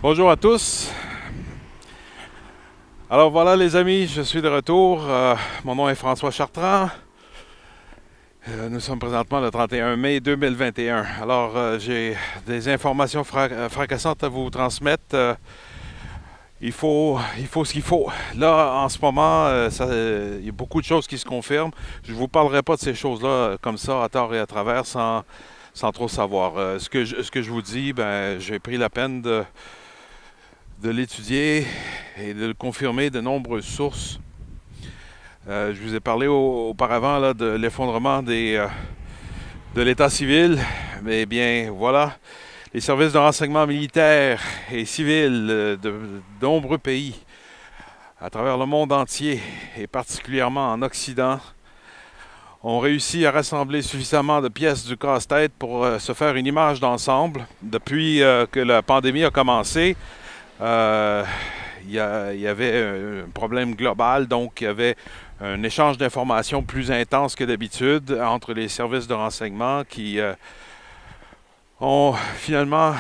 Bonjour à tous. Alors voilà les amis, je suis de retour. Mon nom est François Chartrand. Nous sommes présentement le 31 mai 2021. Alors j'ai des informations fracassantes à vous transmettre. Il faut ce qu'il faut. Là, en ce moment, il y a beaucoup de choses qui se confirment. Je ne vous parlerai pas de ces choses-là comme ça, à tort et à travers, sans trop savoir. Ce que je vous dis, ben, j'ai pris la peine de l'étudier et de le confirmer de nombreuses sources. Je vous ai parlé auparavant là, de l'effondrement de l'État civil. Mais bien, voilà, les services de renseignement militaire et civil de nombreux pays à travers le monde entier, et particulièrement en Occident, ont réussi à rassembler suffisamment de pièces du casse-tête pour se faire une image d'ensemble. Depuis que la pandémie a commencé, il y avait un problème global, donc il y avait un échange d'informations plus intense que d'habitude entre les services de renseignement qui ont finalement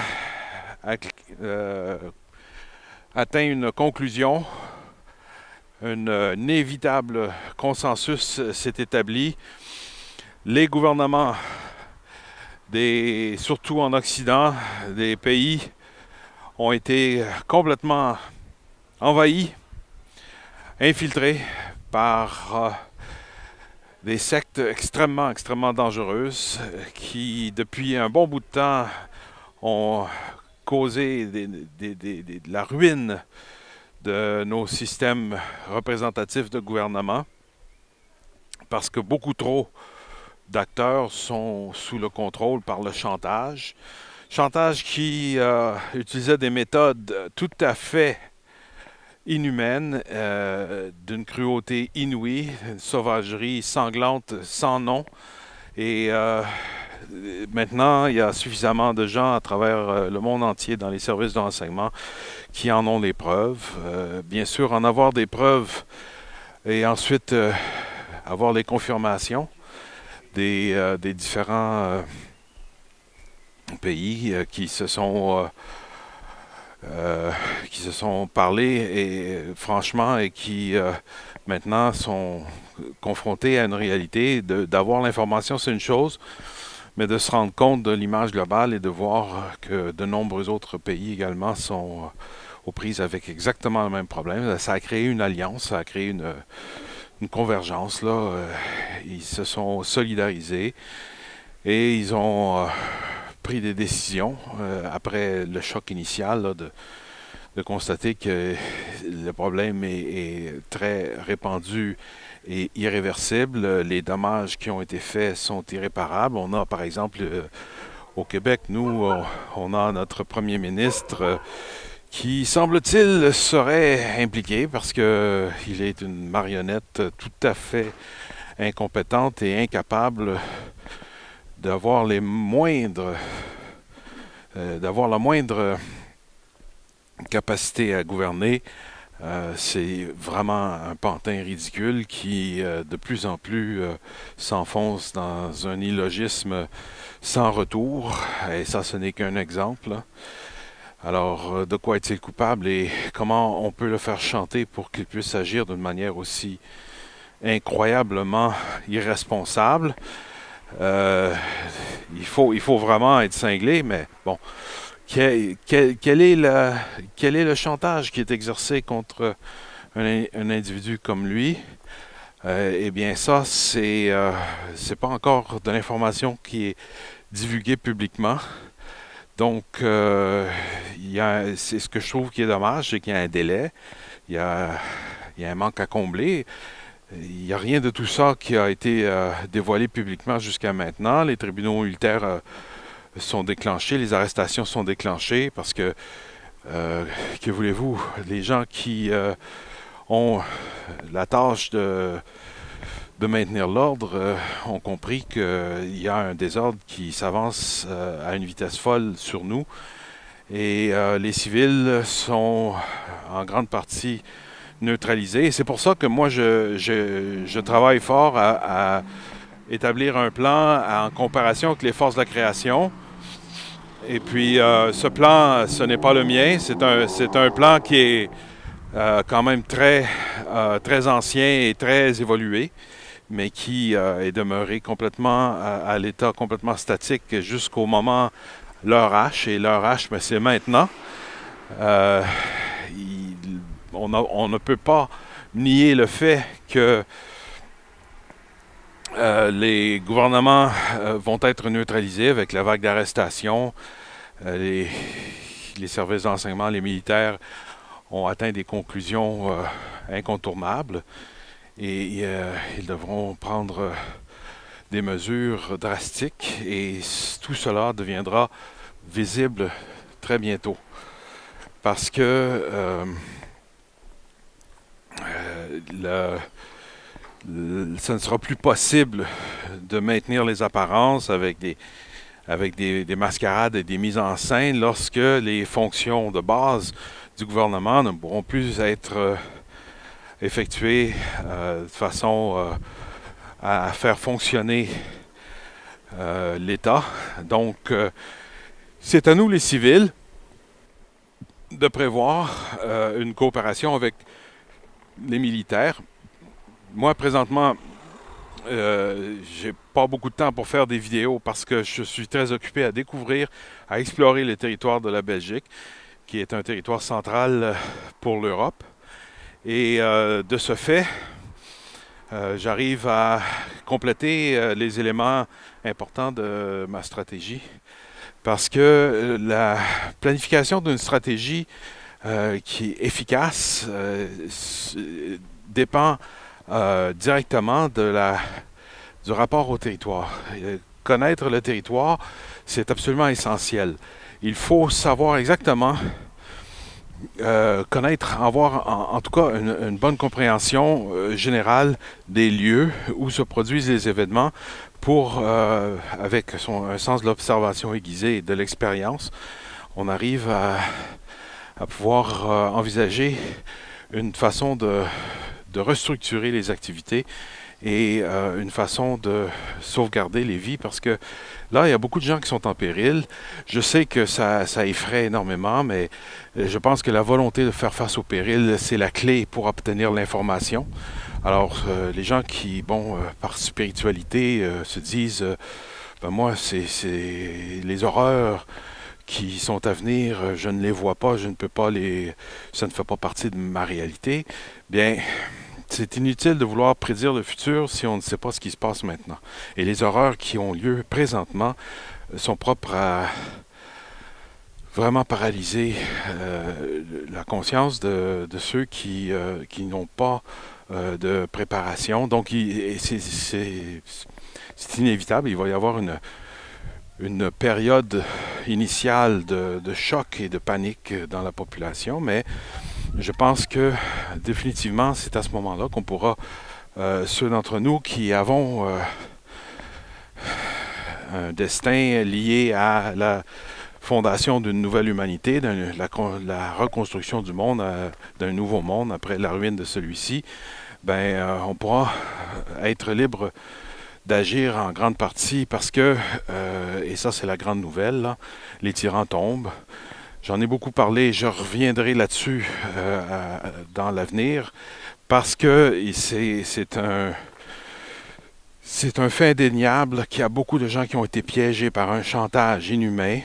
atteint une conclusion. Un inévitable consensus s'est établi. Les gouvernements, surtout en Occident, des pays ont été complètement envahis, infiltrés par des sectes extrêmement dangereuses qui, depuis un bon bout de temps, ont causé de la ruine de nos systèmes représentatifs de gouvernement, parce que beaucoup trop d'acteurs sont sous le contrôle par le chantage. Chantage qui utilisait des méthodes tout à fait inhumaines, d'une cruauté inouïe, une sauvagerie sanglante sans nom. Et maintenant, il y a suffisamment de gens à travers le monde entier dans les services de renseignement qui en ont les preuves. Bien sûr, en avoir des preuves et ensuite avoir les confirmations des différents pays qui se sont parlé et franchement et qui maintenant sont confrontés à une réalité. D'avoir l'information, c'est une chose, mais de se rendre compte de l'image globale et de voir que de nombreux autres pays également sont aux prises avec exactement le même problème. Ça a créé une alliance, ça a créé une convergence, là. Ils se sont solidarisés et ils ont pris des décisions après le choc initial là, de constater que le problème est très répandu et irréversible. Les dommages qui ont été faits sont irréparables. On a, par exemple, au Québec, nous, on a notre premier ministre qui, semble-t-il, serait impliqué parce qu'il est une marionnette tout à fait incompétente et incapable d'avoir d'avoir la moindre capacité à gouverner. C'est vraiment un pantin ridicule qui, de plus en plus, s'enfonce dans un illogisme sans retour. Et ça, ce n'est qu'un exemple, là. Alors, de quoi est-il coupable et comment on peut le faire chanter pour qu'il puisse agir d'une manière aussi incroyablement irresponsable? Il faut vraiment être cinglé, mais bon, quel est le chantage qui est exercé contre un individu comme lui? Eh bien, ça, c'est pas encore de l'information qui est divulguée publiquement. Donc, c'est ce que je trouve qui est dommage, c'est qu'il y a un délai, il y a un manque à combler. Il n'y a rien de tout ça qui a été dévoilé publiquement jusqu'à maintenant. Les tribunaux militaires sont déclenchés, les arrestations sont déclenchées parce que voulez-vous, les gens qui ont la tâche de maintenir l'ordre ont compris qu'il y a un désordre qui s'avance à une vitesse folle sur nous. Et les civils sont en grande partie neutralisés. C'est pour ça que moi, je travaille fort à établir un plan en comparaison avec les forces de la création Et puis, ce plan, ce n'est pas le mien. C'est un plan qui est quand même très ancien et très évolué, mais qui est demeuré complètement à l'état complètement statique jusqu'au moment l'heure H. Et l'heure H, ben, c'est maintenant. Euh, on ne peut pas nier le fait que les gouvernements vont être neutralisés avec la vague d'arrestations. Les services d'enseignement, les militaires ont atteint des conclusions incontournables et ils devront prendre des mesures drastiques et tout cela deviendra visible très bientôt parce que ce ne sera plus possible de maintenir les apparences avec des mascarades et des mises en scène lorsque les fonctions de base du gouvernement ne pourront plus être effectuées de façon à faire fonctionner l'État. Donc, c'est à nous les civils de prévoir une coopération avec les militaires. Moi, présentement, j'ai pas beaucoup de temps pour faire des vidéos parce que je suis très occupé à découvrir, à explorer le territoire de la Belgique, qui est un territoire central pour l'Europe. Et de ce fait, j'arrive à compléter les éléments importants de ma stratégie parce que la planification d'une stratégie qui est efficace dépend directement du rapport au territoire. Connaître le territoire, c'est absolument essentiel. Il faut savoir exactement connaître, avoir en tout cas une bonne compréhension générale des lieux où se produisent les événements pour, avec un sens de l'observation aiguisée et de l'expérience, on arrive à pouvoir envisager une façon de restructurer les activités et une façon de sauvegarder les vies parce que là, il y a beaucoup de gens qui sont en péril. Je sais que ça effraie énormément, mais je pense que la volonté de faire face au péril, c'est la clé pour obtenir l'information. Alors, les gens qui, par spiritualité, se disent, ben moi, c'est les horreurs qui sont à venir, je ne les vois pas, je ne peux pas ça ne fait pas partie de ma réalité. Bien, c'est inutile de vouloir prédire le futur si on ne sait pas ce qui se passe maintenant. Et les horreurs qui ont lieu présentement sont propres à vraiment paralyser la conscience de ceux qui n'ont pas de préparation. Donc, c'est inévitable. Il va y avoir une période initiale de choc et de panique dans la population, mais je pense que définitivement, c'est à ce moment-là qu'on pourra, ceux d'entre nous qui avons un destin lié à la fondation d'une nouvelle humanité, la reconstruction du monde, d'un nouveau monde après la ruine de celui-ci, on pourra être libre d'agir en grande partie parce que, et ça c'est la grande nouvelle, là, les tyrans tombent. J'en ai beaucoup parlé, je reviendrai là-dessus dans l'avenir parce que c'est un fait indéniable qu'il y a beaucoup de gens qui ont été piégés par un chantage inhumain.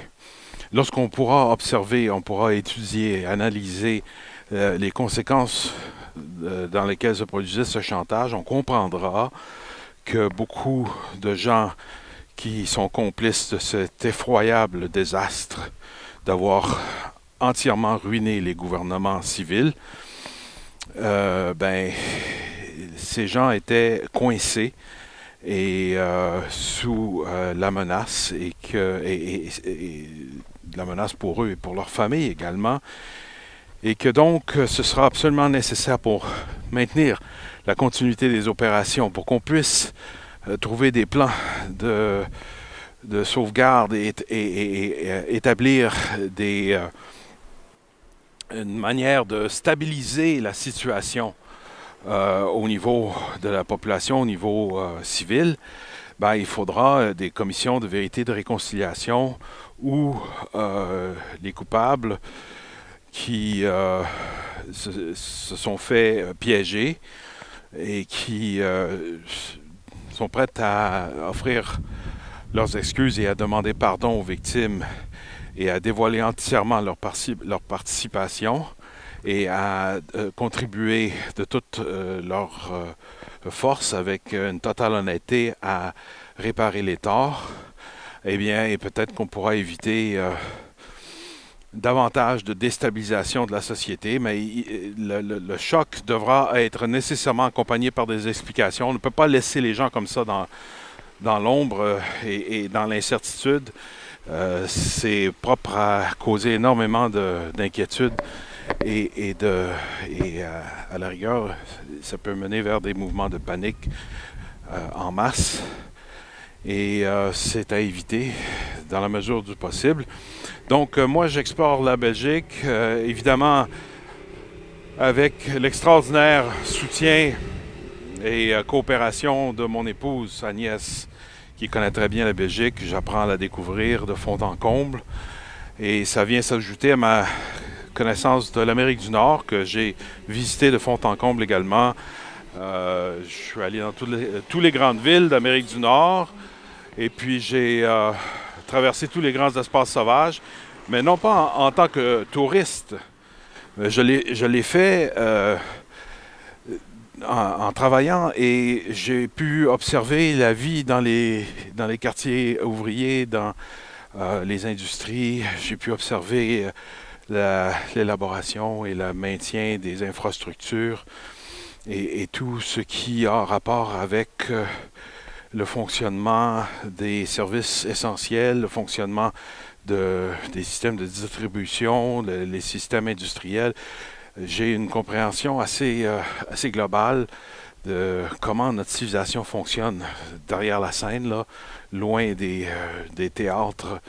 Lorsqu'on pourra observer, on pourra étudier, analyser les conséquences dans lesquelles se produisait ce chantage, on comprendra que beaucoup de gens qui sont complices de cet effroyable désastre d'avoir entièrement ruiné les gouvernements civils, ces gens étaient coincés et sous la menace et la menace pour eux et pour leur famille également, et que donc ce sera absolument nécessaire pour maintenir la continuité des opérations, pour qu'on puisse trouver des plans de sauvegarde et établir une manière de stabiliser la situation au niveau de la population, au niveau civil. Il faudra des commissions de vérité et de réconciliation où les coupables qui se sont fait piéger et qui sont prêts à offrir leurs excuses et à demander pardon aux victimes et à dévoiler entièrement leur participation et à contribuer de toute leur force avec une totale honnêteté à réparer les torts, eh bien, et peut-être qu'on pourra éviter davantage de déstabilisation de la société, mais le choc devra être nécessairement accompagné par des explications. On ne peut pas laisser les gens comme ça dans l'ombre et dans l'incertitude. C'est propre à causer énormément d'inquiétude et à la rigueur, ça peut mener vers des mouvements de panique en masse. Et c'est à éviter dans la mesure du possible. Donc, moi, j'explore la Belgique, évidemment, avec l'extraordinaire soutien et coopération de mon épouse Agnès, qui connaît très bien la Belgique. J'apprends à la découvrir de fond en comble. Et ça vient s'ajouter à ma connaissance de l'Amérique du Nord, que j'ai visité de fond en comble également. Je suis allé dans toutes les grandes villes d'Amérique du Nord. Et puis j'ai traversé tous les grands espaces sauvages, mais non pas en tant que touriste. Je l'ai fait en travaillant et j'ai pu observer la vie dans les quartiers ouvriers, dans les industries. J'ai pu observer l'élaboration et le maintien des infrastructures et tout ce qui a rapport avec le fonctionnement des services essentiels, le fonctionnement des systèmes de distribution, les systèmes industriels. J'ai une compréhension assez globale de comment notre civilisation fonctionne derrière la scène, là, loin des théâtres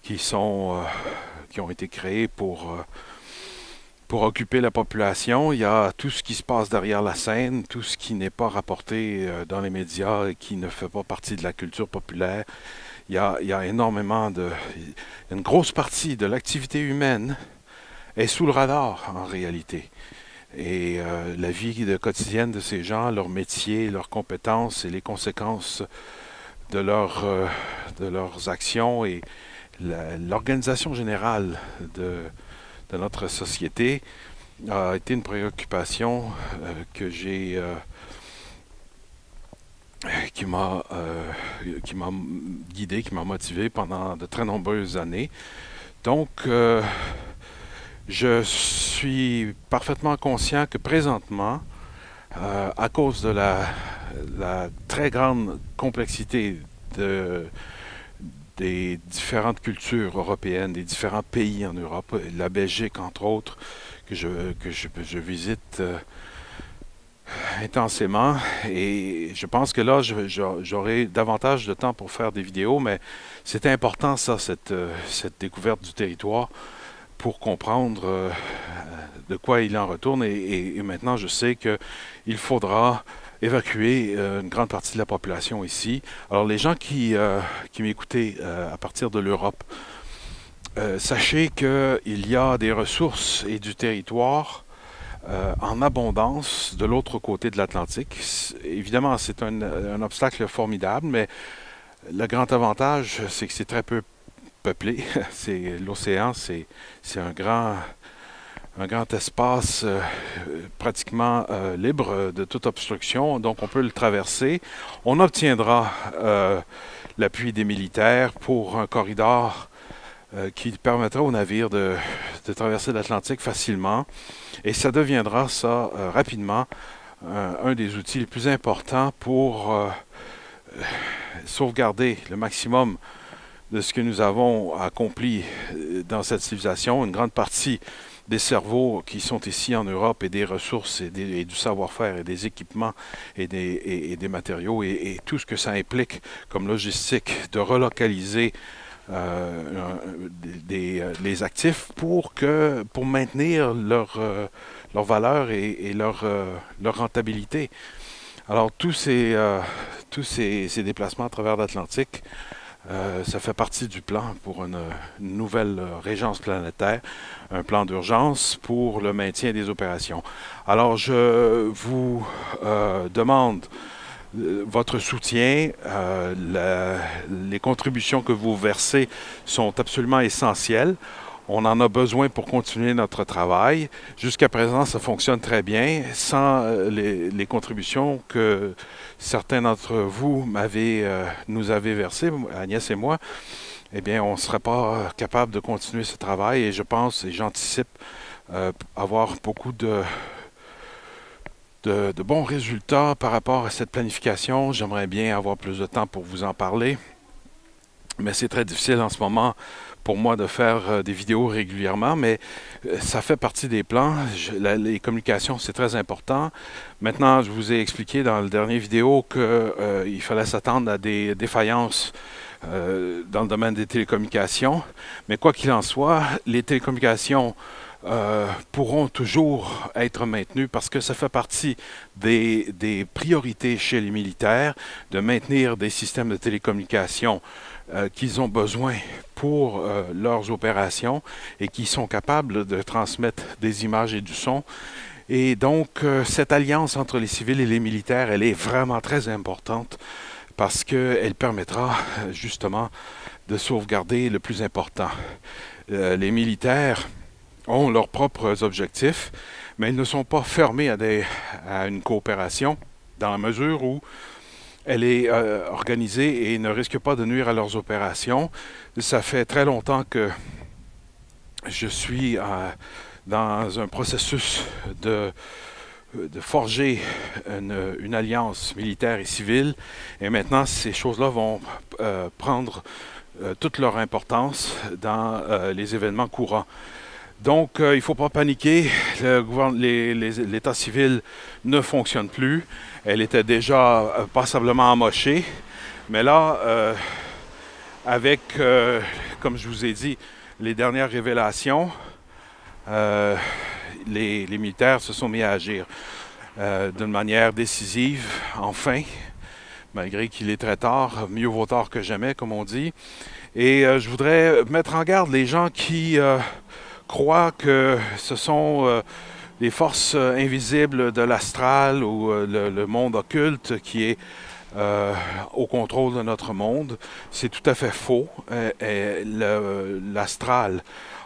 qui ont été créés pour occuper la population. Il y a tout ce qui se passe derrière la scène, tout ce qui n'est pas rapporté dans les médias et qui ne fait pas partie de la culture populaire. Il y a énormément une grosse partie de l'activité humaine est sous le radar en réalité. Et la vie quotidienne de ces gens, leur métier, leurs compétences et les conséquences de leurs actions et l'organisation générale de notre société a été une préoccupation qui m'a guidé, qui m'a motivé pendant de très nombreuses années. Donc, je suis parfaitement conscient que présentement, à cause de la très grande complexité des différentes cultures européennes, des différents pays en Europe, la Belgique entre autres, que je visite intensément. Et je pense que là, j'aurai davantage de temps pour faire des vidéos, mais c'est important ça, cette découverte du territoire pour comprendre de quoi il en retourne. Et maintenant, je sais qu'il faudra évacuer une grande partie de la population ici. Alors, les gens qui m'écoutaient à partir de l'Europe, sachez qu'il y a des ressources et du territoire en abondance de l'autre côté de l'Atlantique. Évidemment, c'est un obstacle formidable, mais le grand avantage, c'est que c'est très peu peuplé. L'océan, c'est un grand espace pratiquement libre de toute obstruction, donc on peut le traverser. On obtiendra l'appui des militaires pour un corridor qui permettra aux navires de traverser l'Atlantique facilement. Et ça deviendra, ça, rapidement, un des outils les plus importants pour sauvegarder le maximum de ce que nous avons accompli dans cette civilisation. Une grande partie des cerveaux qui sont ici en Europe et des ressources et du savoir-faire et des équipements et des matériaux et tout ce que ça implique comme logistique de relocaliser les actifs pour maintenir leur valeur et leur rentabilité. Alors tous ces déplacements à travers l'Atlantique Ça fait partie du plan pour une nouvelle régence planétaire, un plan d'urgence pour le maintien des opérations. Alors, je vous demande votre soutien. Les contributions que vous versez sont absolument essentielles. On en a besoin pour continuer notre travail. Jusqu'à présent, ça fonctionne très bien. Sans les contributions que certains d'entre vous nous avez versées, Agnès et moi, eh bien, on ne serait pas capable de continuer ce travail. Et je pense et j'anticipe avoir beaucoup de bons résultats par rapport à cette planification. J'aimerais bien avoir plus de temps pour vous en parler. Mais c'est très difficile en ce moment pour moi de faire des vidéos régulièrement, mais ça fait partie des plans. Les communications, c'est très important. Maintenant, je vous ai expliqué dans la dernière vidéo qu'il fallait s'attendre à des défaillances dans le domaine des télécommunications. Mais quoi qu'il en soit, les télécommunications pourront toujours être maintenues parce que ça fait partie des priorités chez les militaires de maintenir des systèmes de télécommunications qu'ils ont besoin pour leurs opérations et qui sont capables de transmettre des images et du son. Et donc, cette alliance entre les civils et les militaires, elle est vraiment très importante parce qu'elle permettra justement de sauvegarder le plus important. Les militaires ont leurs propres objectifs, mais ils ne sont pas fermés à une coopération dans la mesure où elle est organisée et ne risque pas de nuire à leurs opérations. Ça fait très longtemps que je suis dans un processus de forger une alliance militaire et civile. Et maintenant, ces choses-là vont prendre toute leur importance dans les événements courants. Donc, il ne faut pas paniquer. L'État civil ne fonctionne plus. Elle était déjà passablement amochée. Mais là, avec, comme je vous ai dit, les dernières révélations, les militaires se sont mis à agir d'une manière décisive, enfin, malgré qu'il est très tard. Mieux vaut tard que jamais, comme on dit. Et je voudrais mettre en garde les gens qui croient que ce sont les forces invisibles de l'astral ou le monde occulte qui est au contrôle de notre monde. C'est tout à fait faux. L'astral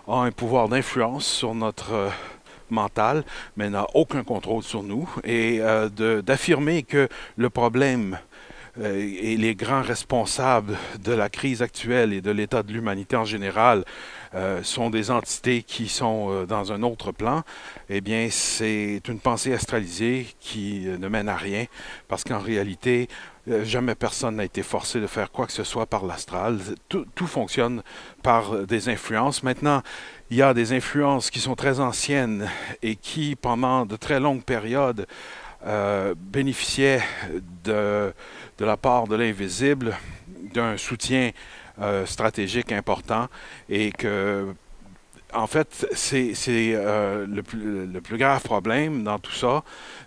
a un pouvoir d'influence sur notre mental, mais n'a aucun contrôle sur nous. Et d'affirmer que le problème et les grands responsables de la crise actuelle et de l'état de l'humanité en général sont des entités qui sont dans un autre plan, eh bien, c'est une pensée astralisée qui ne mène à rien, parce qu'en réalité, jamais personne n'a été forcé de faire quoi que ce soit par l'astral. Tout fonctionne par des influences. Maintenant, il y a des influences qui sont très anciennes et qui, pendant de très longues périodes, bénéficiaient de la part de l'invisible d'un soutien stratégique important et que, en fait, c'est le plus grave problème dans tout ça,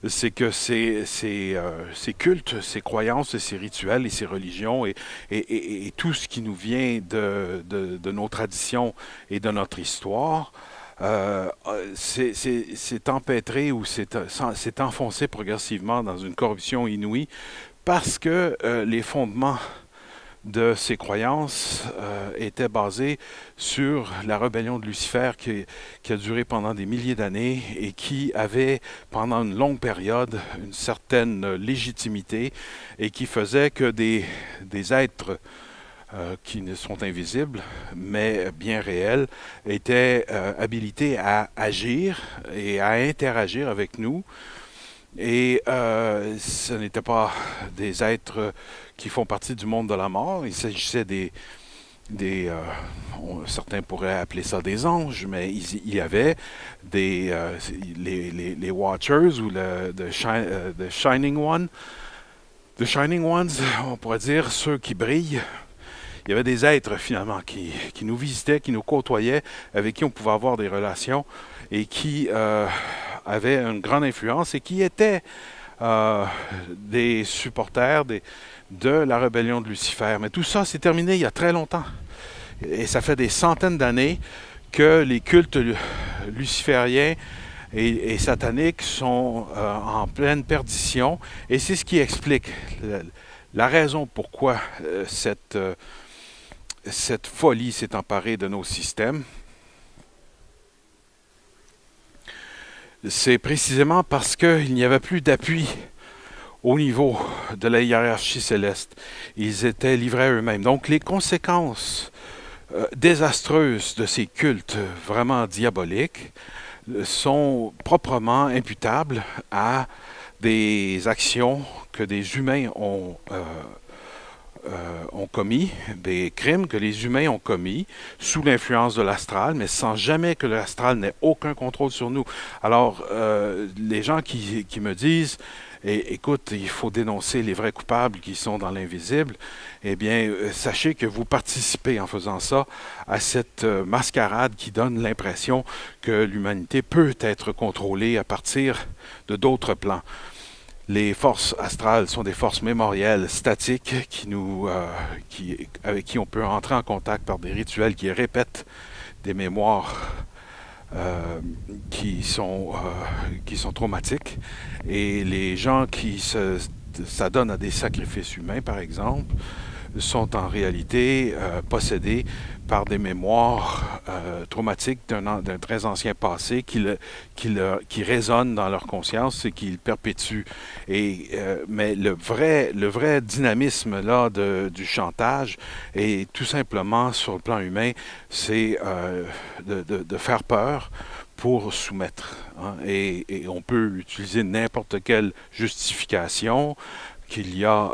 c'est que ces cultes, ces croyances, ces rituels et ces religions et tout ce qui nous vient de nos traditions et de notre histoire, c'est empêtré ou c'est enfoncé progressivement dans une corruption inouïe parce que les fondements de ces croyances étaient basées sur la rébellion de Lucifer qui a duré pendant des milliers d'années et qui avait pendant une longue période une certaine légitimité et qui faisait que des êtres qui ne sont invisibles, mais bien réels, étaient habilités à agir et à interagir avec nous. Et ce n'étaient pas des êtres qui font partie du monde de la mort. Il s'agissait certains pourraient appeler ça des anges, mais il y avait les Watchers ou the Shining One. The Shining Ones, on pourrait dire ceux qui brillent. Il y avait des êtres finalement qui nous visitaient, qui nous côtoyaient, avec qui on pouvait avoir des relations et qui avaient une grande influence et qui étaient des supporters de la rébellion de Lucifer. Mais tout ça, c'est terminé il y a très longtemps. Et ça fait des centaines d'années que les cultes lucifériens et sataniques sont en pleine perdition. Et c'est ce qui explique la raison pourquoi cette folie s'est emparée de nos systèmes. C'est précisément parce qu'il n'y avait plus d'appui au niveau de la hiérarchie céleste. Ils étaient livrés à eux-mêmes. Donc les conséquences désastreuses de ces cultes vraiment diaboliques sont proprement imputables à des actions que des humains ont commis, des crimes que les humains ont commis sous l'influence de l'astral, mais sans jamais que l'astral n'ait aucun contrôle sur nous. Alors, les gens qui me disent écoute, il faut dénoncer les vrais coupables qui sont dans l'invisible, eh bien, sachez que vous participez en faisant ça à cette mascarade qui donne l'impression que l'humanité peut être contrôlée à partir de d'autres plans. Les forces astrales sont des forces mémorielles statiques avec qui on peut entrer en contact par des rituels qui répètent des mémoires qui sont traumatiques. Et les gens qui s'adonnent à des sacrifices humains, par exemple, sont en réalité possédés par des mémoires traumatiques d'un très ancien passé qui résonnent dans leur conscience et qui le perpétuent. Mais le vrai dynamisme là du chantage est tout simplement sur le plan humain, c'est de faire peur pour soumettre. Hein. Et on peut utiliser n'importe quelle justification, qu'il y a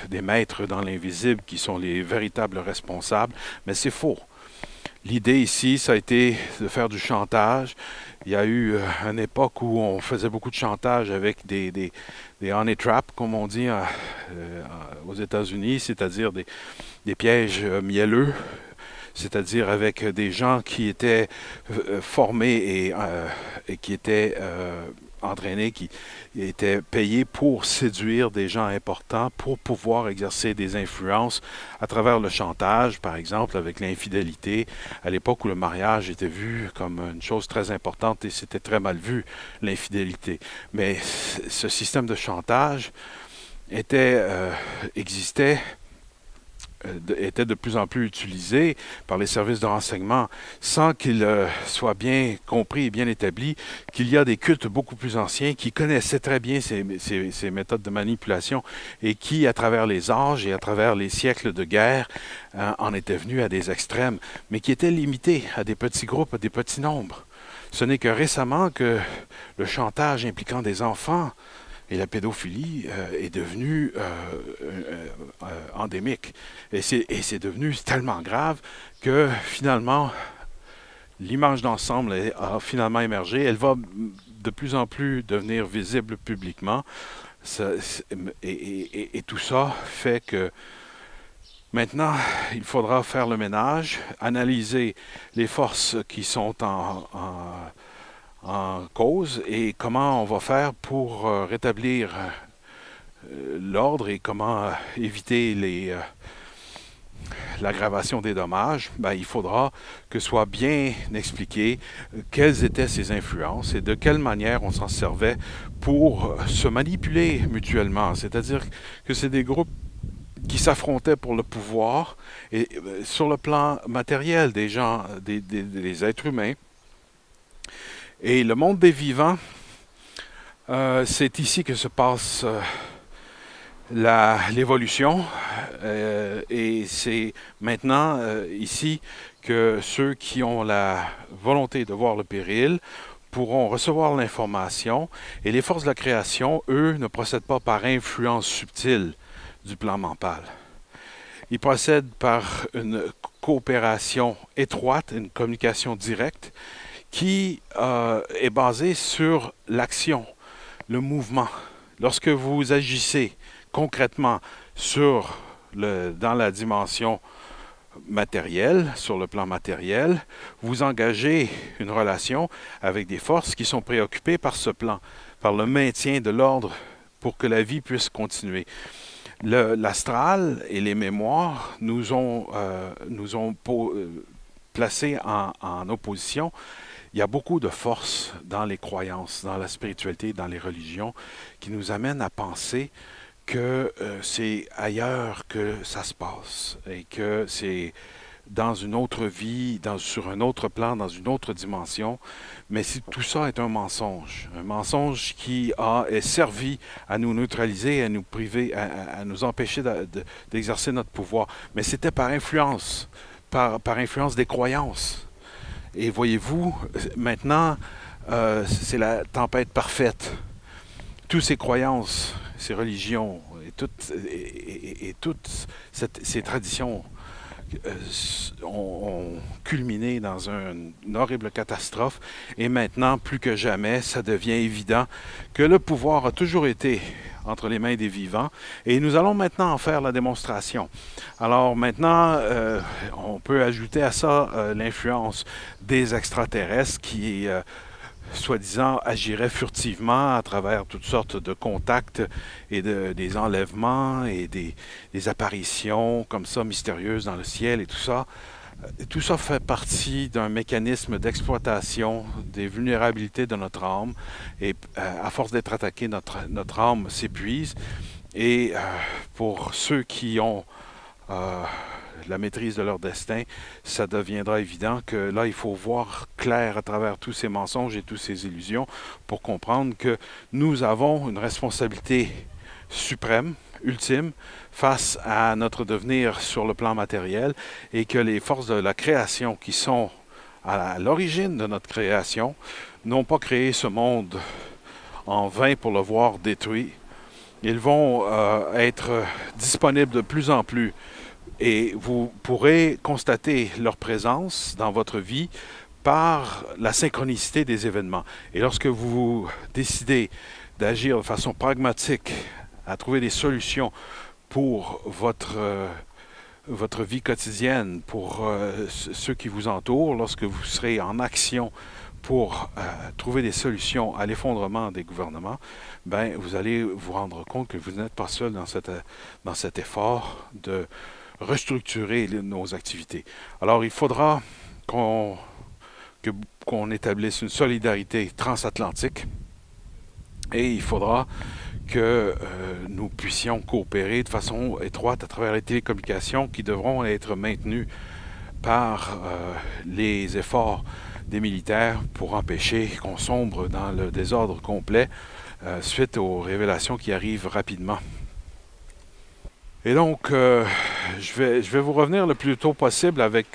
des maîtres dans l'invisible qui sont les véritables responsables, mais c'est faux. L'idée ici, ça a été de faire du chantage. Il y a eu une époque où on faisait beaucoup de chantage avec des honey traps, comme on dit aux États-Unis, c'est-à-dire des pièges mielleux, c'est-à-dire avec des gens qui étaient formés et qui étaient entraînés, qui étaient payés pour séduire des gens importants, pour pouvoir exercer des influences à travers le chantage, par exemple avec l'infidélité, à l'époque où le mariage était vu comme une chose très importante et c'était très mal vu, l'infidélité. Mais ce système de chantage existait de plus en plus utilisé par les services de renseignement sans qu'il soit bien compris et bien établi qu'il y a des cultes beaucoup plus anciens qui connaissaient très bien ces méthodes de manipulation et qui, à travers les âges et à travers les siècles de guerre, en étaient venus à des extrêmes, mais qui étaient limités à des petits groupes, à des petits nombres. Ce n'est que récemment que le chantage impliquant des enfants et la pédophilie est devenue endémique. Et c'est devenu tellement grave que finalement, l'image d'ensemble a finalement émergé. Elle va de plus en plus devenir visible publiquement. Et tout ça fait que maintenant, il faudra faire le ménage, analyser les forces qui sont en cause et comment on va faire pour rétablir l'ordre et comment éviter l'aggravation des dommages. Ben, il faudra que soit bien expliqué quelles étaient ces influences et de quelle manière on s'en servait pour se manipuler mutuellement. C'est-à-dire que c'est des groupes qui s'affrontaient pour le pouvoir et sur le plan matériel des gens, des êtres humains. Et le monde des vivants, c'est ici que se passe l'évolution. Et c'est maintenant ici que ceux qui ont la volonté de voir le péril pourront recevoir l'information. Et les forces de la création, eux, ne procèdent pas par influence subtile du plan mental. Ils procèdent par une coopération étroite, une communication directe, qui est basé sur l'action, le mouvement. Lorsque vous agissez concrètement dans la dimension matérielle, sur le plan matériel, vous engagez une relation avec des forces qui sont préoccupées par ce plan, par le maintien de l'ordre pour que la vie puisse continuer. L'astral et les mémoires nous ont placés en opposition. Il y a beaucoup de force dans les croyances, dans la spiritualité, dans les religions, qui nous amènent à penser que c'est ailleurs que ça se passe et que c'est dans une autre vie, sur un autre plan, dans une autre dimension. Mais tout ça est un mensonge qui est servi à nous neutraliser, à nous priver, à nous empêcher d'exercer notre pouvoir. Mais c'était par influence, par influence des croyances. Et voyez-vous, maintenant, c'est la tempête parfaite. Toutes ces croyances, ces religions et toutes ces traditions ont culminé dans une horrible catastrophe. Et maintenant, plus que jamais, ça devient évident que le pouvoir a toujours été entre les mains des vivants. Et nous allons maintenant en faire la démonstration. Alors maintenant, on peut ajouter à ça l'influence des extraterrestres qui soi-disant agirait furtivement à travers toutes sortes de contacts et des enlèvements et des apparitions comme ça mystérieuses dans le ciel et tout ça. Tout ça fait partie d'un mécanisme d'exploitation des vulnérabilités de notre âme et à force d'être attaqué, notre âme s'épuise et pour ceux qui ont la maîtrise de leur destin, ça deviendra évident que là, il faut voir clair à travers tous ces mensonges et toutes ces illusions pour comprendre que nous avons une responsabilité suprême, ultime, face à notre devenir sur le plan matériel et que les forces de la création qui sont à l'origine de notre création n'ont pas créé ce monde en vain pour le voir détruit. Ils vont être disponibles de plus en plus et vous pourrez constater leur présence dans votre vie par la synchronicité des événements. Et lorsque vous décidez d'agir de façon pragmatique, à trouver des solutions pour votre vie quotidienne, pour ceux qui vous entourent, lorsque vous serez en action pour trouver des solutions à l'effondrement des gouvernements, ben, vous allez vous rendre compte que vous n'êtes pas seul dans cet effort de restructurer nos activités. Alors, il faudra qu'on établisse une solidarité transatlantique et il faudra que nous puissions coopérer de façon étroite à travers les télécommunications qui devront être maintenues par les efforts des militaires pour empêcher qu'on sombre dans le désordre complet suite aux révélations qui arrivent rapidement. Et donc, je vais vous revenir le plus tôt possible avec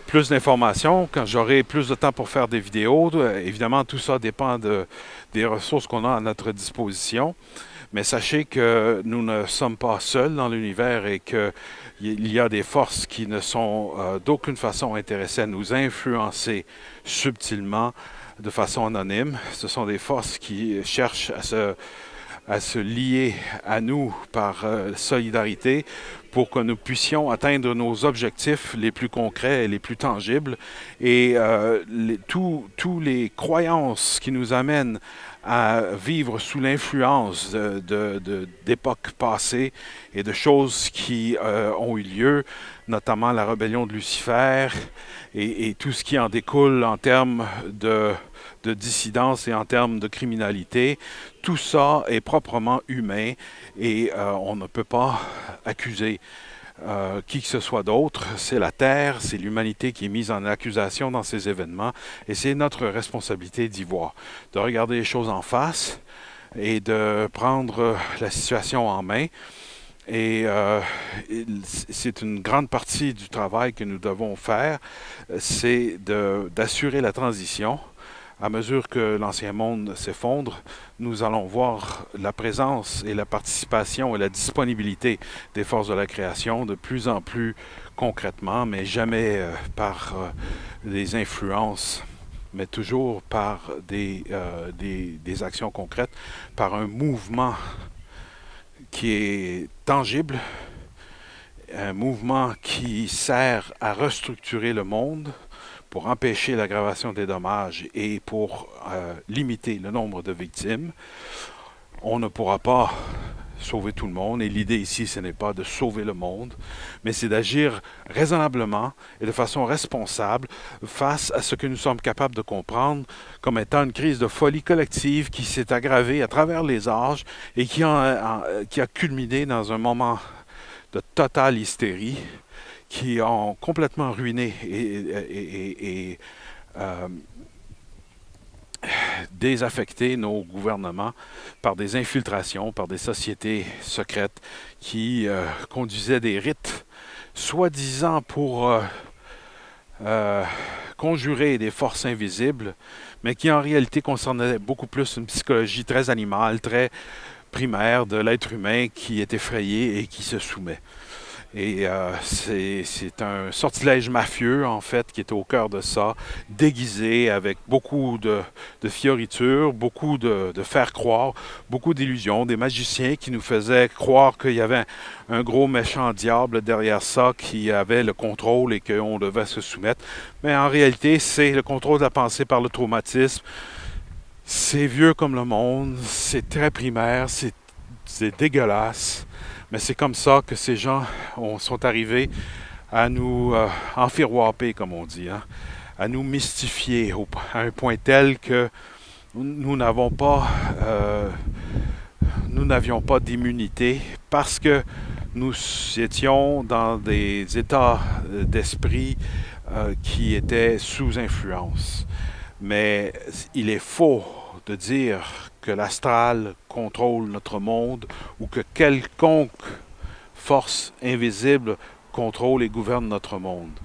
plus d'informations, quand j'aurai plus de temps pour faire des vidéos. Évidemment, tout ça dépend des ressources qu'on a à notre disposition. Mais sachez que nous ne sommes pas seuls dans l'univers et qu'il y a des forces qui ne sont d'aucune façon intéressées à nous influencer subtilement de façon anonyme. Ce sont des forces qui cherchent à se lier à nous par solidarité pour que nous puissions atteindre nos objectifs les plus concrets et les plus tangibles. Et tous les croyances qui nous amènent à vivre sous l'influence d'époques passées et de choses qui ont eu lieu, notamment la rébellion de Lucifer et tout ce qui en découle en termes de dissidence et en termes de criminalité. Tout ça est proprement humain et on ne peut pas accuser qui que ce soit d'autre. C'est la Terre, c'est l'humanité qui est mise en accusation dans ces événements et c'est notre responsabilité d'y voir, de regarder les choses en face et de prendre la situation en main. Et c'est une grande partie du travail que nous devons faire, c'est d'assurer la transition. À mesure que l'ancien monde s'effondre, nous allons voir la présence et la participation et la disponibilité des forces de la création de plus en plus concrètement, mais jamais par des influences, mais toujours par des actions concrètes, par un mouvement qui est tangible, un mouvement qui sert à restructurer le monde, pour empêcher l'aggravation des dommages et pour limiter le nombre de victimes. on ne pourra pas sauver tout le monde. Et l'idée ici, ce n'est pas de sauver le monde, mais c'est d'agir raisonnablement et de façon responsable face à ce que nous sommes capables de comprendre comme étant une crise de folie collective qui s'est aggravée à travers les âges et qui a culminé dans un moment de totale hystérie qui ont complètement ruiné et désaffecter nos gouvernements par des infiltrations, par des sociétés secrètes qui conduisaient des rites, soi-disant pour conjurer des forces invisibles, mais qui en réalité concernaient beaucoup plus une psychologie très animale, très primaire de l'être humain qui est effrayé et qui se soumet. Et c'est un sortilège mafieux, en fait, qui est au cœur de ça, déguisé avec beaucoup de fioritures, beaucoup de faire croire, beaucoup d'illusions, des magiciens qui nous faisaient croire qu'il y avait un gros méchant diable derrière ça qui avait le contrôle et qu'on devait se soumettre. Mais en réalité, c'est le contrôle de la pensée par le traumatisme. C'est vieux comme le monde, c'est très primaire, c'est dégueulasse. Mais c'est comme ça que ces gens sont arrivés à nous enfiroiper, comme on dit, hein, à nous mystifier à un point tel que nous n'avions pas d'immunité parce que nous étions dans des états d'esprit qui étaient sous influence. Mais il est faux de dire que l'astral contrôle notre monde ou que quelconque force invisible contrôle et gouverne notre monde.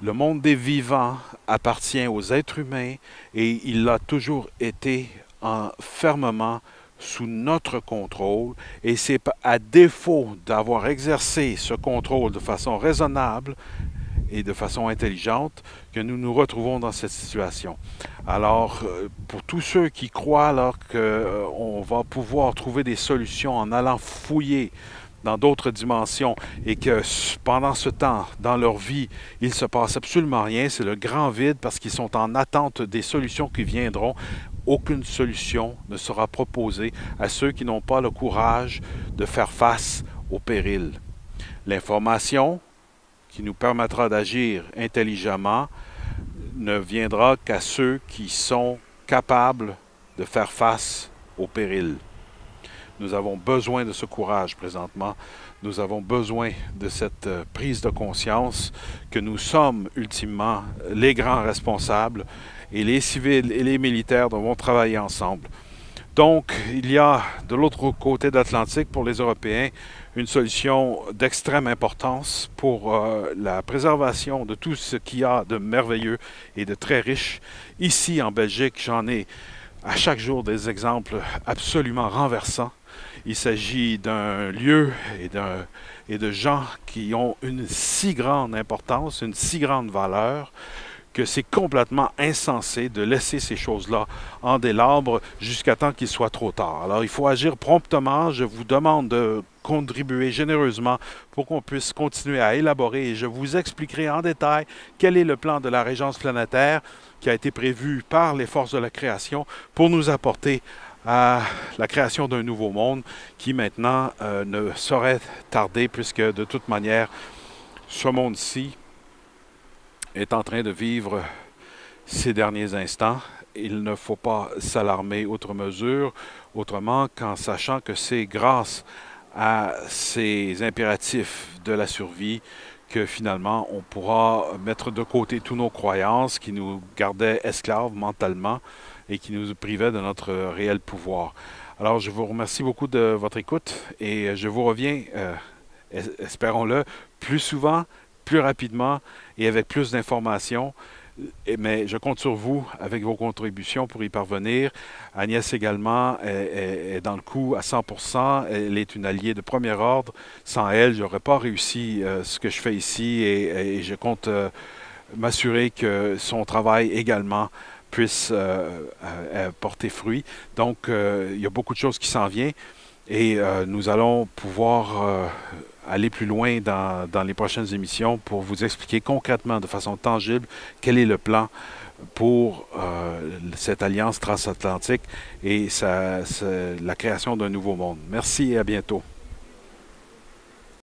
Le monde des vivants appartient aux êtres humains et il l'a toujours été fermement sous notre contrôle et c'est à défaut d'avoir exercé ce contrôle de façon raisonnable et de façon intelligente que nous nous retrouvons dans cette situation. Alors, pour tous ceux qui croient alors qu'on va pouvoir trouver des solutions en allant fouiller dans d'autres dimensions et que pendant ce temps, dans leur vie, il ne se passe absolument rien, c'est le grand vide parce qu'ils sont en attente des solutions qui viendront. Aucune solution ne sera proposée à ceux qui n'ont pas le courage de faire face au péril. L'information qui nous permettra d'agir intelligemment ne viendra qu'à ceux qui sont capables de faire face au péril. Nous avons besoin de ce courage présentement. Nous avons besoin de cette prise de conscience que nous sommes ultimement les grands responsables et les civils et les militaires devront travailler ensemble. Donc, il y a de l'autre côté de l'Atlantique, pour les Européens, une solution d'extrême importance pour la préservation de tout ce qu'il y a de merveilleux et de très riche. Ici, en Belgique, j'en ai à chaque jour des exemples absolument renversants. Il s'agit d'un lieu et de gens qui ont une si grande importance, une si grande valeur, que c'est complètement insensé de laisser ces choses-là en délabre jusqu'à temps qu'il soit trop tard. Alors, il faut agir promptement. Je vous demande de contribuer généreusement pour qu'on puisse continuer à élaborer et je vous expliquerai en détail quel est le plan de la Régence planétaire qui a été prévu par les forces de la création pour nous apporter à la création d'un nouveau monde qui maintenant ne saurait tarder puisque de toute manière, ce monde-ci est en train de vivre ces derniers instants. Il ne faut pas s'alarmer outre mesure, autrement qu'en sachant que c'est grâce à ces impératifs de la survie que finalement on pourra mettre de côté toutes nos croyances qui nous gardaient esclaves mentalement et qui nous privaient de notre réel pouvoir. Alors je vous remercie beaucoup de votre écoute et je vous reviens, espérons-le, plus souvent, plus rapidement et avec plus d'informations. Mais je compte sur vous avec vos contributions pour y parvenir. Agnès également est dans le coup à 100%. Elle est une alliée de premier ordre. Sans elle, je n'aurais pas réussi ce que je fais ici et je compte m'assurer que son travail également puisse porter fruit. Donc, il y a beaucoup de choses qui s'en viennent et nous allons pouvoir aller plus loin dans les prochaines émissions pour vous expliquer concrètement, de façon tangible, quel est le plan pour cette alliance transatlantique et la création d'un nouveau monde. Merci et à bientôt.